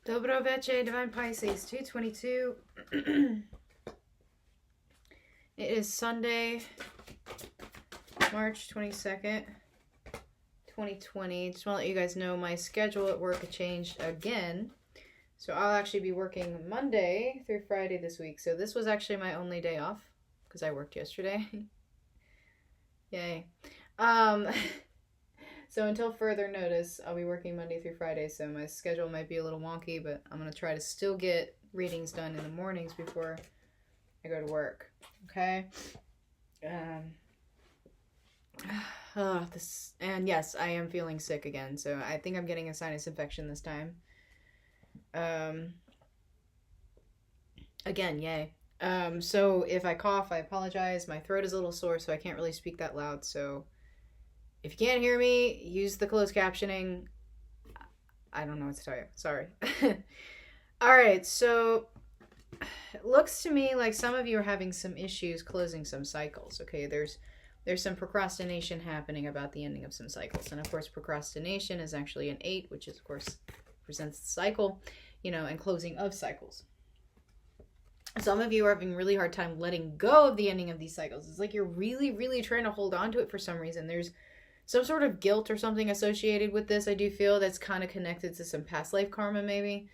Dobro Veche, Divine Pisces, 222. It is Sunday, March 22nd, 2020. Just want to let you guys know my schedule at work changed again. So I'll actually be working Monday through Friday this week. So this was actually my only day off because I worked yesterday. Yay. So until further notice, I'll be working Monday through Friday, so my schedule might be a little wonky, but I'm going to try to still get readings done in the mornings before I go to work. Okay? And yes, I am feeling sick again, so I think I'm getting a sinus infection this time. Again, yay. So if I cough, I apologize. My throat is a little sore, so I can't really speak that loud, so if you can't hear me, use the closed captioning. I don't know what to tell you. Sorry. Alright, so it looks to me like some of you are having some issues closing some cycles. Okay, there's some procrastination happening about the ending of some cycles. And of course, procrastination is actually an 8, which is, of course, presents the cycle, and closing of cycles. Some of you are having a really hard time letting go of the ending of these cycles. It's like you're really, really trying to hold on to it for some reason. There's some sort of guilt or something associated with this, I do feel, that's kind of connected to some past life karma, maybe,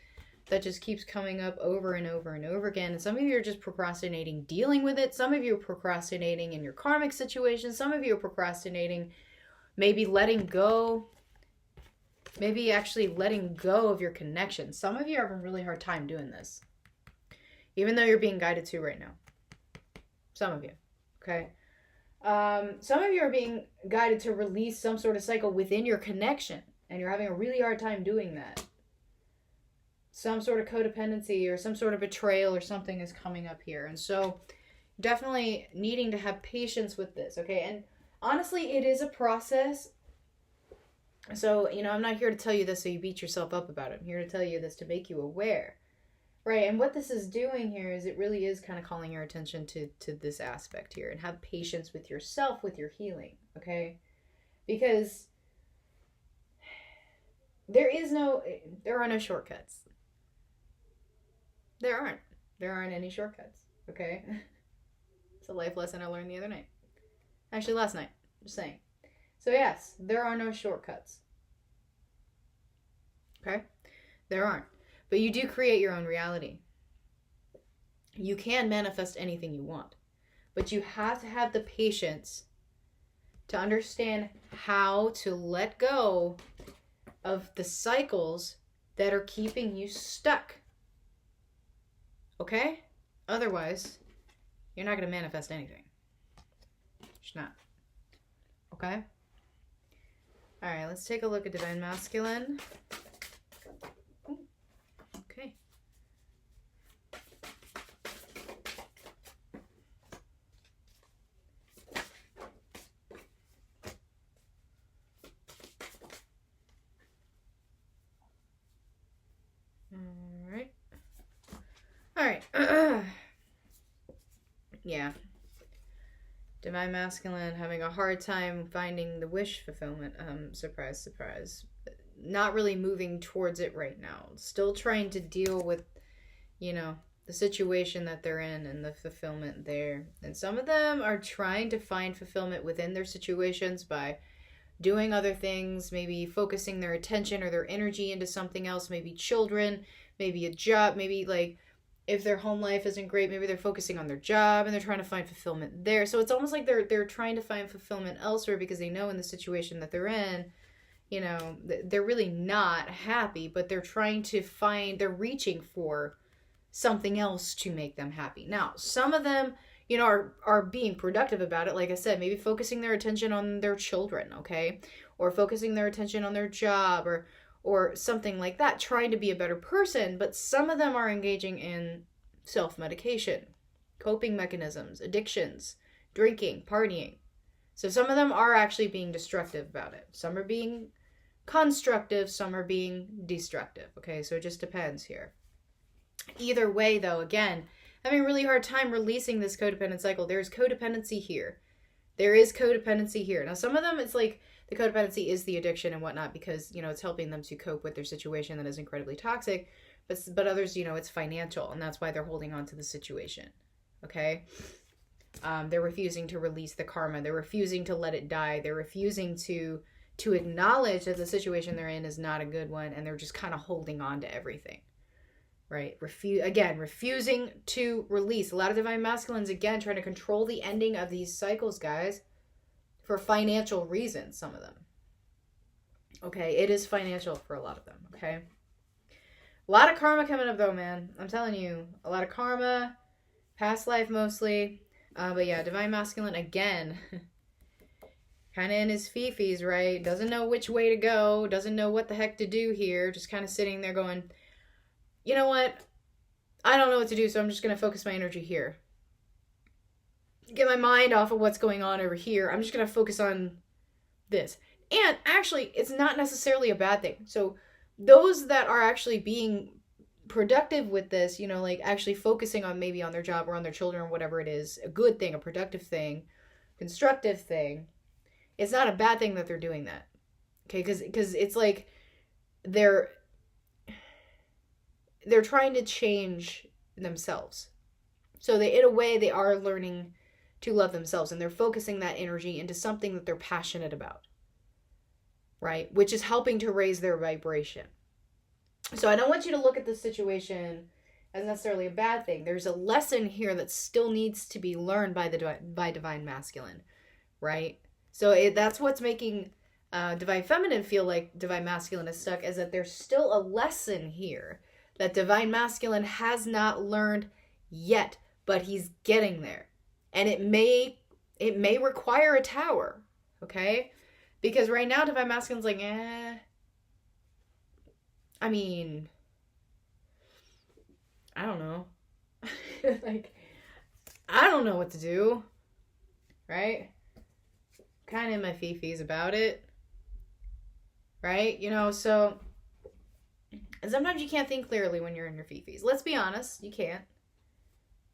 that just keeps coming up over and over and over again. And some of you are just procrastinating dealing with it. Some of you are procrastinating in your karmic situation. Some of you are procrastinating maybe letting go, maybe actually letting go of your connection. Some of you are having a really hard time doing this, even though you're being guided to right now. Some of you, okay? Some of you are being guided to release some sort of cycle within your connection, and you're having a really hard time doing that. Some sort of codependency or some sort of betrayal or something is coming up here. And so definitely needing to have patience with this, okay? And honestly, it is a process. So, I'm not here to tell you this so you beat yourself up about it. I'm here to tell you this to make you aware. Right, and what this is doing here is it really is kind of calling your attention to this aspect here, and have patience with yourself with your healing, okay? Because there are no shortcuts. There aren't any shortcuts, okay? It's a life lesson I learned the other night. Actually, last night, just saying. So yes, there are no shortcuts. Okay? There aren't. But you do create your own reality. You can manifest anything you want. But you have to have the patience to understand how to let go of the cycles that are keeping you stuck. Okay? Otherwise, you're not going to manifest anything. Just not. Okay? Alright, let's take a look at Divine Masculine. Okay. All right. Yeah. Divine Masculine having a hard time finding the wish fulfillment. Surprise, surprise. Not really moving towards it right now. Still trying to deal with, the situation that they're in and the fulfillment there. And some of them are trying to find fulfillment within their situations by doing other things, maybe focusing their attention or their energy into something else, maybe children, maybe a job, maybe like if their home life isn't great, maybe they're focusing on their job and they're trying to find fulfillment there. So it's almost like they're trying to find fulfillment elsewhere because they know in the situation that they're in, they're really not happy, but they're reaching for something else to make them happy. Now, some of them, are being productive about it. Like I said, maybe focusing their attention on their children, okay? Or focusing their attention on their job or something like that, trying to be a better person. But some of them are engaging in self-medication, coping mechanisms, addictions, drinking, partying. So some of them are actually being destructive about it. Some are being constructive, some are being destructive. Okay, so it just depends here. Either way, though, again, having a really hard time releasing this codependent cycle. There's codependency here. There is codependency here. Now, some of them, it's like the codependency is the addiction and whatnot because, it's helping them to cope with their situation that is incredibly toxic. But others, you know, it's financial, and that's why they're holding on to the situation. Okay? They're refusing to release the karma. They're refusing to let it die. They're refusing to acknowledge that the situation they're in is not a good one, and they're just kind of holding on to everything. Right? Refusing to release. A lot of divine masculines, again, trying to control the ending of these cycles, guys, for financial reasons, some of them. Okay? It is financial for a lot of them, okay? A lot of karma coming up, though, man. I'm telling you. A lot of karma. Past life, mostly. But yeah, divine masculine, again, kind of in his fifis, right? Doesn't know which way to go. Doesn't know what the heck to do here. Just kind of sitting there going, you know what? I don't know what to do, so I'm just going to focus my energy here. Get my mind off of what's going on over here. I'm just going to focus on this. And actually, it's not necessarily a bad thing. So those that are actually being productive with this, you know, like actually focusing on maybe on their job or on their children or whatever it is, a good thing, a productive thing, constructive thing, it's not a bad thing that they're doing that. Okay, because it's like they're trying to change themselves. So they, in a way, they are learning to love themselves, and they're focusing that energy into something that they're passionate about, right? Which is helping to raise their vibration. So I don't want you to look at this situation as necessarily a bad thing. There's a lesson here that still needs to be learned by divine masculine, right? So that's what's making divine feminine feel like divine masculine is stuck, is that there's still a lesson here that divine masculine has not learned yet, but he's getting there. And it may require a tower, okay? Because right now divine masculine's like, I mean, I don't know. Like, I don't know what to do, right? Kind of in my fifis about it, right? You know, so sometimes you can't think clearly when you're in your fifis. Let's be honest, you can't.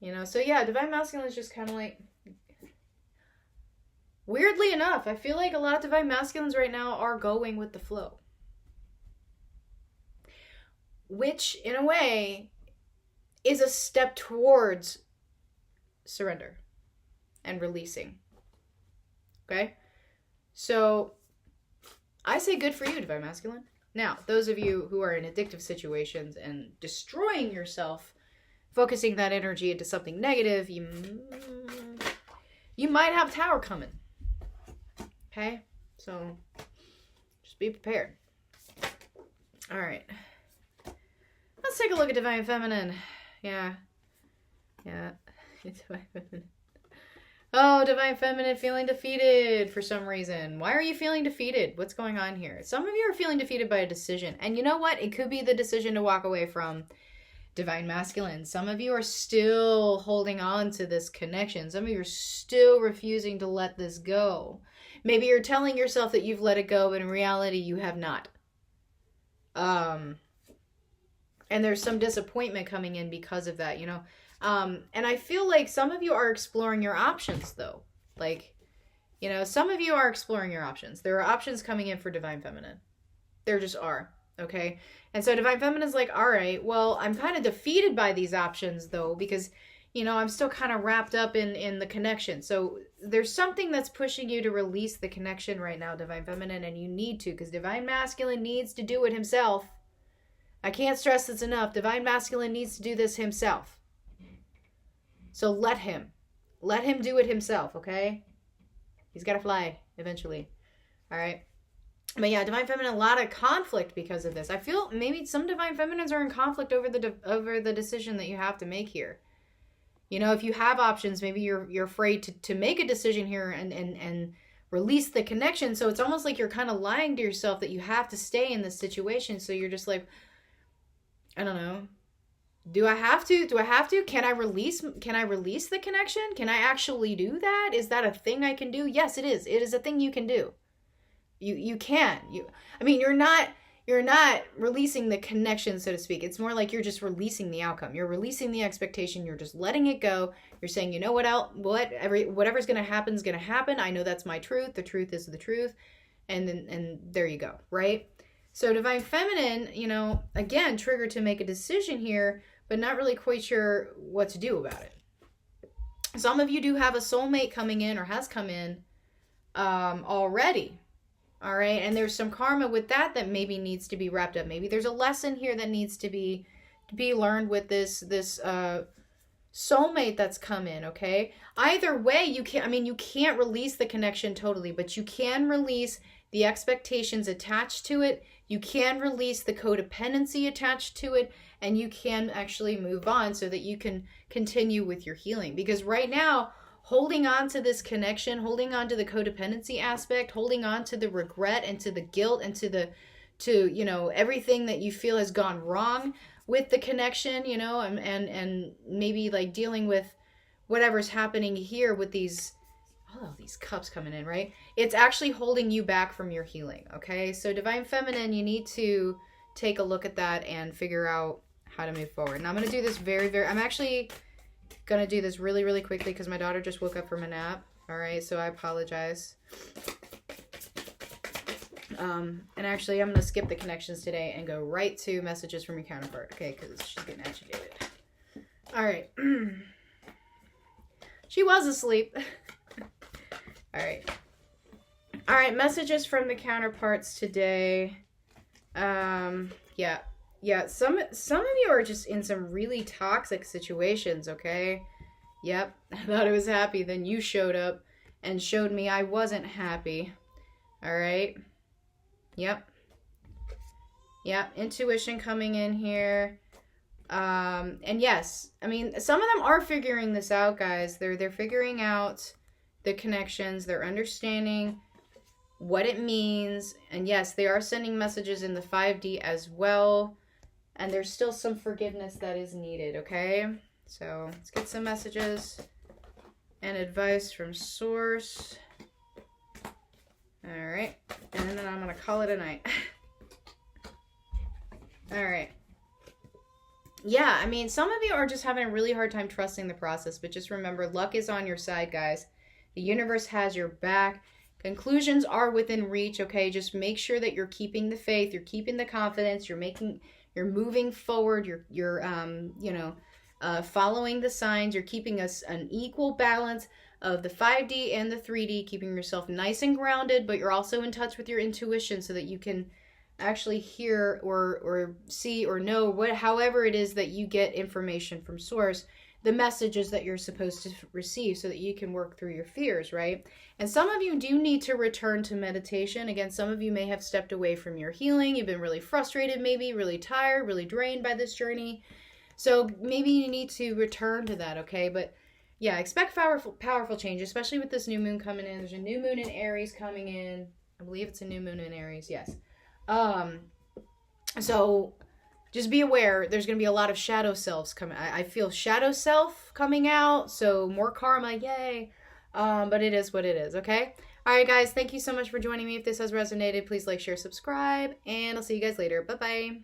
You know, so yeah, divine masculine is just kind of like, weirdly enough, I feel like a lot of divine masculines right now are going with the flow. Which, in a way, is a step towards surrender and releasing. Okay? So, I say good for you, divine masculine. Now, those of you who are in addictive situations and destroying yourself, focusing that energy into something negative, you might have a tower coming. Okay? So, just be prepared. All right. Let's take a look at divine feminine. Yeah. Divine feminine. Oh, divine feminine feeling defeated for some reason. Why are you feeling defeated? What's going on here? Some of you are feeling defeated by a decision. And you know what? It could be the decision to walk away from divine masculine. Some of you are still holding on to this connection. Some of you are still refusing to let this go. Maybe you're telling yourself that you've let it go, but in reality you have not. And there's some disappointment coming in because of that, you know. And I feel like some of you are exploring your options, though. Like, you know, some of you are exploring your options. There are options coming in for divine feminine. There just are, okay? And so divine feminine's like, all right, well, I'm kind of defeated by these options, though, because, you know, I'm still kind of wrapped up in the connection. So there's something that's pushing you to release the connection right now, divine feminine, and you need to, because divine masculine needs to do it himself. I can't stress this enough. Divine masculine needs to do this himself. So let him. Let him do it himself, okay? He's got to fly eventually. All right? But yeah, divine feminine, a lot of conflict because of this. I feel maybe some divine feminines are in conflict over the decision that you have to make here. You know, if you have options, maybe you're afraid to make a decision here and release the connection. So it's almost like you're kind of lying to yourself that you have to stay in this situation. So you're just like, I don't know. Do I have to? Can I release the connection? Can I actually do that? Is that a thing I can do? Yes, it is. It is a thing you can do. You can. You're not releasing the connection, so to speak. It's more like you're just releasing the outcome. You're releasing the expectation. You're just letting it go. You're saying, you know whatever's going to happen is going to happen. I know that's my truth. The truth is the truth. And there you go, right? So Divine Feminine, you know, again, triggered to make a decision here, but not really quite sure what to do about it. Some of you do have a soulmate coming in or has come in already. All right. And there's some karma with that maybe needs to be wrapped up. Maybe there's a lesson here that needs to be learned with this soulmate that's come in. Okay. Either way, you can't release the connection totally, but you can release the expectations attached to it. You can release the codependency attached to it, and you can actually move on so that you can continue with your healing. Because right now, holding on to this connection, holding on to the codependency aspect, holding on to the regret and to the guilt and to you know, everything that you feel has gone wrong with the connection, you know, and maybe like dealing with whatever's happening here with these cups coming in, right? It's actually holding you back from your healing, okay? So Divine Feminine, you need to take a look at that and figure out how to move forward. And I'm going to do this I'm actually going to do this really, really quickly because my daughter just woke up from a nap, all right? So I apologize. And actually, I'm going to skip the connections today and go right to messages from your counterpart, okay? Because she's getting agitated. All right. She was asleep. All right, messages from the counterparts today. Yeah, some of you are just in some really toxic situations, okay? Yep, I thought I was happy, then you showed up and showed me I wasn't happy. All right? Yep, intuition coming in here. And yes, I mean, some of them are figuring this out, guys. They're figuring out the connections, they're understanding what it means, and yes, they are sending messages in the 5D as well, and there's still some forgiveness that is needed, okay? So let's get some messages and advice from Source. All right, and then I'm gonna call it a night. All right. Yeah, I mean, some of you are just having a really hard time trusting the process, but just remember, luck is on your side, guys. The universe has your back. Conclusions are within reach, okay? Just make sure that you're keeping the faith, you're keeping the confidence, you're moving forward, you're following the signs, you're keeping an equal balance of the 5D and the 3D, keeping yourself nice and grounded, but you're also in touch with your intuition so that you can actually hear or see or know however it is that you get information from Source, the messages that you're supposed to receive so that you can work through your fears, right? And some of you do need to return to meditation. Again, some of you may have stepped away from your healing. You've been really frustrated, maybe really tired, really drained by this journey. So maybe you need to return to that, okay? But yeah, expect powerful change, especially with this new moon coming in. There's a new moon in Aries coming in. I believe it's a new moon in Aries, yes. So just be aware, there's going to be a lot of shadow selves coming. I feel shadow self coming out, so more karma, yay. But it is what it is, okay? All right, guys, thank you so much for joining me. If this has resonated, please like, share, subscribe, and I'll see you guys later. Bye-bye.